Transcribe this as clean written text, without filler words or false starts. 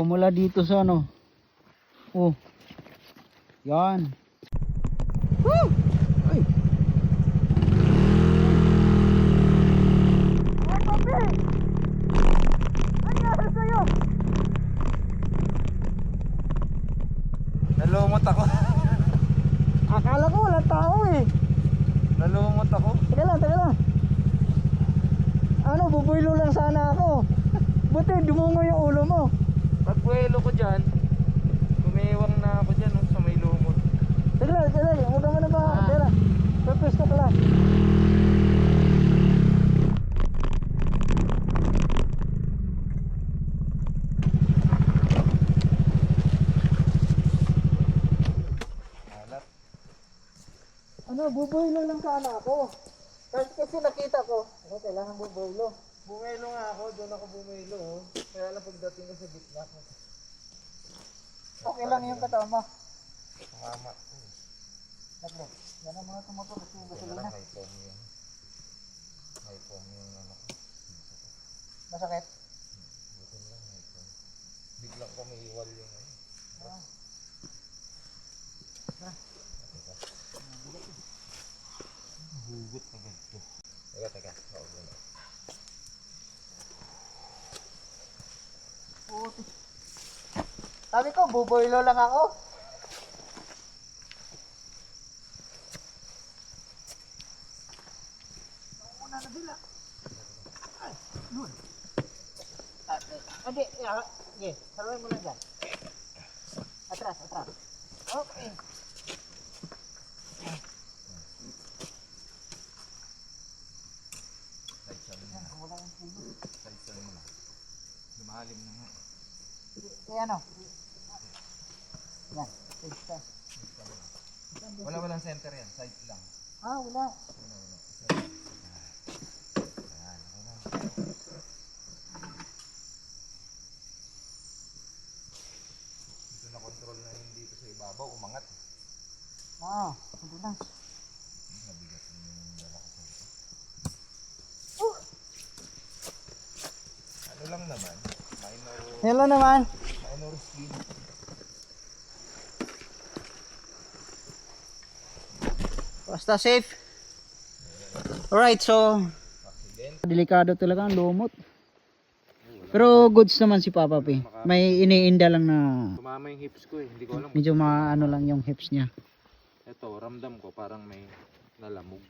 Mula dito sa ano. Oh. Yan. Woo! Ay. Ay, papi! Ano nangyari sa'yo? Nalumot ako. Akala ko walang tao eh. Nalumot ako. Teka lang. Ano, bubuylo lang sana ako. Buti dumungo yung ulo mo. Pagbuelo ko dyan, kumiwang na ako dyan sa may lumot. Teka lang. Huwag ka mo na ba? Teka lang. Pwesto ka lang. Alat. Ano, bubuylo lang sana ako. Kasi nakita ko, kailangan bubuylo. Bumelo nga ako, doon ako bumelo. Oh. Kaya lang pagdating ko sa gitna ko. Okay lang yung katawan mo. Mama. Nagre. Yan ang mga tumotor. Yan lang, may foam yun. May foam yung ano. Masakit? Buti lang, may foam. Biglang kumiiwal yung ano. Hugot na ganito. Teka. Sabi ko, bubuylo lang ako. Nauna na sila. Ay, nun. Hindi, sige, saluhin mo lang dyan. Atras. Okay. Side mo lang. Lumalim na nga. Ano? Yan, side. Walang center yan, side lang. Wala. Dito na control na yung dito sa ibabaw, umangat. Hindi lang. Nabigat yung dala ko sa dito. Ano lang naman, Hello naman. minor skin. Basta safe. Alright, so Accident. delikado talaga ang lumot. Pero goods naman si Papa P. May iniinda lang na Tumama yung hips ko eh, hindi ko alam. medyo maano lang yung hips niya. Ito, ramdam ko parang may nalamog.